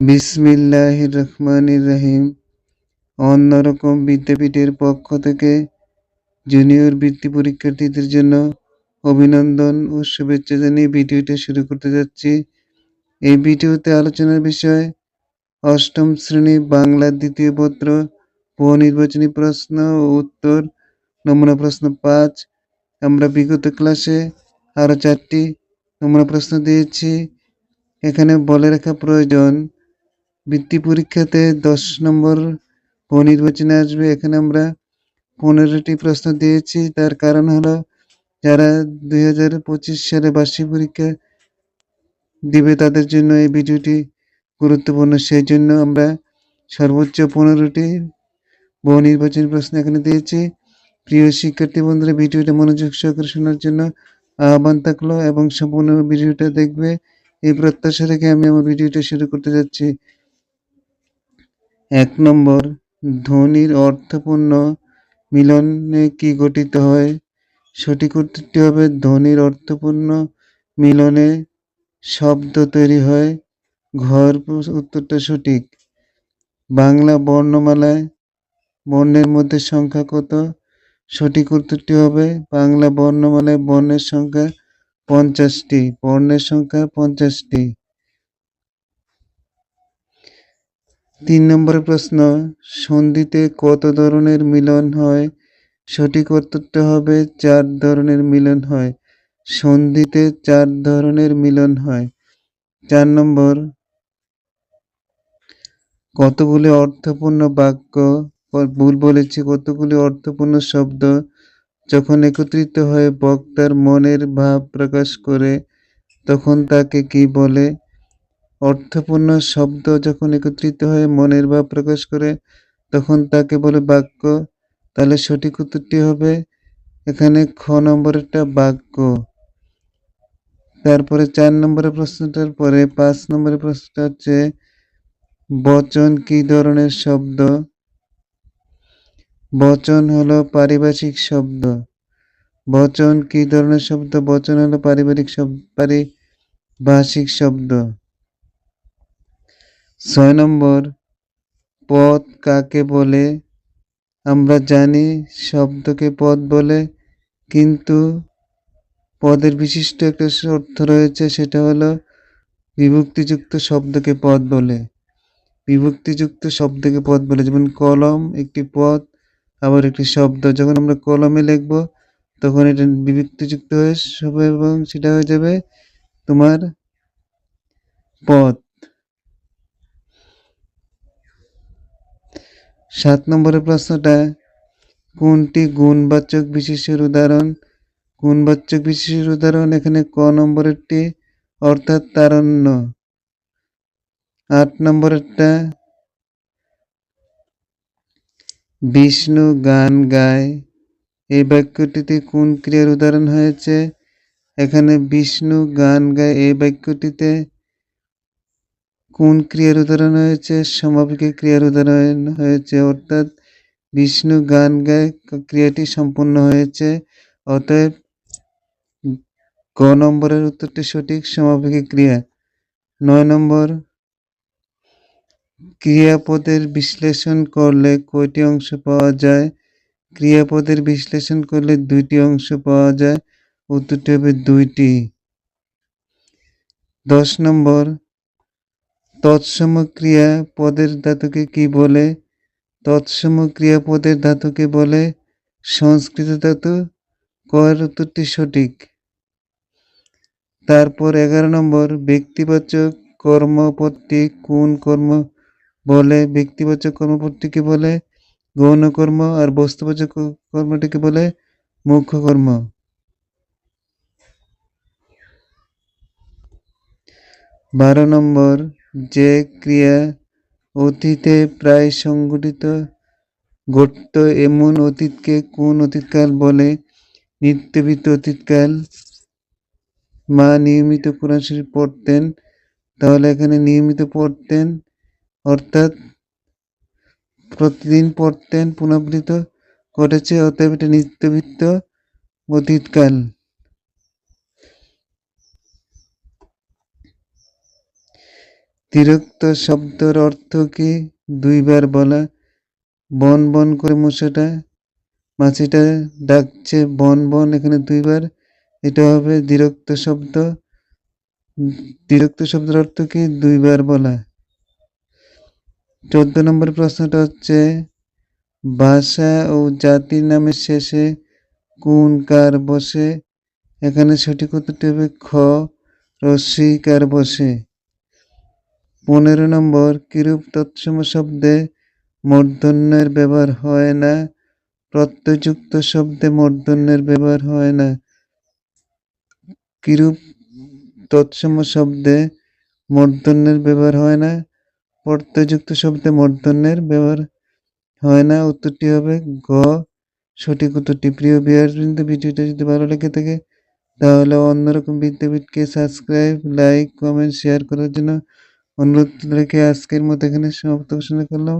বিসমিল্লাহির রহমানির রহিম। অন্যরকম বিদ্যাপীঠের পক্ষ থেকে জুনিয়র বৃত্তি পরীক্ষার্থীদের জন্য অভিনন্দন ও শুভেচ্ছা জানিয়ে ভিডিওটি শুরু করতে যাচ্ছি। এই ভিডিওতে আলোচনার বিষয় অষ্টম শ্রেণী বাংলা দ্বিতীয় পত্র বহুনির্বাচনী প্রশ্ন ও উত্তর নমুনা প্রশ্ন 5। আমরা বিগত ক্লাসে আরও 4টি নমুনা প্রশ্ন দিয়েছি। এখানে বলে রাখা প্রয়োজন, বৃত্তি পরীক্ষাতে 10 নম্বর বহুনির্বাচনে আসবে। এখানে আমরা 15টি প্রশ্ন দিয়েছি। তার কারণ হলো, যারা 2025 সালে বার্ষিক পরীক্ষা দিবে তাদের জন্য এই ভিডিওটি গুরুত্বপূর্ণ। সেই জন্য আমরা সর্বোচ্চ 15টি বহুনির্বাচনী প্রশ্ন এখানে দিয়েছি। প্রিয় শিক্ষার্থী বন্ধুরা, ভিডিওটা মনোযোগ সহকারে শোনার জন্য আহ্বান থাকলো এবং সম্পূর্ণ ভিডিওটা দেখবে এই প্রত্যাশা রেখে আমি আমার ভিডিওটা শুরু করতে যাচ্ছি। 1 নম্বর, ধ্বনির অর্থপূর্ণ মিলনে কি গঠিত হয়? সঠিক উত্তরটি হবে, ধ্বনির অর্থপূর্ণ মিলনে শব্দ তৈরি হয়। ঘর উত্তরটা সঠিক। বাংলা বর্ণমালায় বর্ণের মধ্যে সংখ্যা কত? সঠিক উত্তরটি হবে, বাংলা বর্ণমালায় বর্ণের সংখ্যা 50টি। বর্ণের সংখ্যা 50টি। 3 নম্বরের প্রশ্ন, সন্ধিতে কত ধরনের মিলন হয়? সঠিক উত্তরটা হবে 4 ধরনের মিলন হয়। সন্ধিতে 4 ধরনের মিলন হয়। 4 নম্বর, কতগুলি অর্থপূর্ণ বাক্য, ভুল বলেছি, কতগুলি অর্থপূর্ণ শব্দ যখন একত্রিত হয়ে বক্তার মনের ভাব প্রকাশ করে তখন তাকে কি বলে? অর্থপূর্ণ শব্দ যখন একত্রিত হয়ে মনের ভাব প্রকাশ করে তখন তাকে বলে বাক্য। তাহলে সঠিক উত্তরটি হবে এখানে খ নম্বরেরটা, বাক্য। তারপরে 4 নম্বরের প্রশ্নটার পরে 5 নম্বরের প্রশ্নটা হচ্ছে, বচন কি ধরনের শব্দ? বচন হলো পারিভাষিক শব্দ। বচন কি ধরনের শব্দ? বচন হলো পারিভাষিক শব্দ। 6 নম্বর, পদ কাকে বলে? আমরা জানি শব্দকে পদ বলে, কিন্তু পদের বিশিষ্ট একটা অর্থ রয়েছে, সেটা হলো বিভক্তিযুক্ত শব্দকে পদ বলে। বিভক্তিযুক্ত শব্দকে পদ বলে, যেমন কলম একটি পদ, আবার একটি শব্দ। যখন আমরা কলমে লিখব তখন এটা বিভক্তিযুক্ত হয়ে হবে এবং সেটা হয়ে যাবে তোমার পদ। 7 নম্বরের প্রশ্নটা, কোনটি গুণবাচক বিশেষের উদাহরণ? গুণবাচক বিশেষের উদাহরণ এখানে ক নম্বরেরটি, অর্থাৎ তারণ্য। 8 নম্বরেরটা, বিষ্ণু গান গায়, এই বাক্যটিতে কোন ক্রিয়ার উদাহরণ হয়েছে? এখানে বিষ্ণু গান গায় এই বাক্যটিতে কোন ক্রিয়ার উদাহরণ হয়েছে? সমাপিকা ক্রিয়ার উদাহরণ হয়েছে, অর্থাৎ বিষ্ণু গান গায় ক্রিয়াটি সম্পূর্ণ হয়েছে। অতএব ক নম্বরের উত্তরটি সঠিক, সমাপিকা ক্রিয়া। 9 নম্বর, ক্রিয়াপদের বিশ্লেষণ করলে কয়টি অংশ পাওয়া যায়? ক্রিয়াপদের বিশ্লেষণ করলে 2টি অংশ পাওয়া যায়। উত্তরটি হবে 2টি। 10 নম্বর, তৎসম ক্রিয়া পদের ধাতুকে কি বলে? তৎসম ক্রিয়াপদের ধাতুকে বলে সংস্কৃত ধাতু। কয়ের উত্তরটি সঠিক। তারপর 11 নম্বর, ব্যক্তিবাচক কর্মপদটি কোন কর্ম বলে? ব্যক্তিবাচক কর্মপদটিকে বলে গৌণ কর্ম, আর বস্তুবাচক কর্মটিকে বলে মুখ্য কর্ম। 12 নম্বর, যে ক্রিয়া অতীতে প্রায় সংঘটিত ঘটত এমন অতীতকে কোন অতীতকাল বলে? নিত্যবিত্ত অতীতকাল। মা নিয়মিত কোরআন শরীফ পড়তেন, তাহলে এখানে নিয়মিত পড়তেন অর্থাৎ প্রতিদিন পড়তেন, পুনরাবৃত্ত ঘটেছে, অতএব এটা নিত্যবিত্ত অতীতকাল। তিরক্ত শব্দের অর্থ কি? ২ বার বলা। বন বন করে মশাটা মাছিটা ডাকছে বন বন, এখানে ২ বার, এটা হবে দ্বিরক্ত শব্দ। দ্বিরক্ত শব্দের অর্থ কি? ২ বার বলা। ১৪ নম্বর প্রশ্নটা হচ্ছে ভাষা ও জাতির নামের শেষে কোন কার বসে? এখানে সঠিক উত্তরটি হবে খ, কার বসে। ১৫ নম্বর কিরূপ তৎসম শব্দে মূর্ধন্যের ব্যবহার হয় না? প্রত্যয়যুক্ত শব্দে মূর্ধন্যের ব্যবহার হয় না। কিরূপ তৎসম শব্দে মূর্ধন্যের ব্যবহার হয় না? প্রত্যয়যুক্ত শব্দে মূর্ধন্যের ব্যবহার হয় না। উত্তরটি হবে গ, সঠিক উত্তরটি। প্রিয় ভিউয়ারবৃন্দ, ভিডিওটা যদি ভালো লেগে থাকে তাহলে অন্যরকম বিদ্যাপীঠকে সাবস্ক্রাইব, লাইক, কমেন্ট, শেয়ার করার জন্য অনুরোধ রেখে আজকের মতো এখানে সমাপ্ত ঘোষণা করলাম।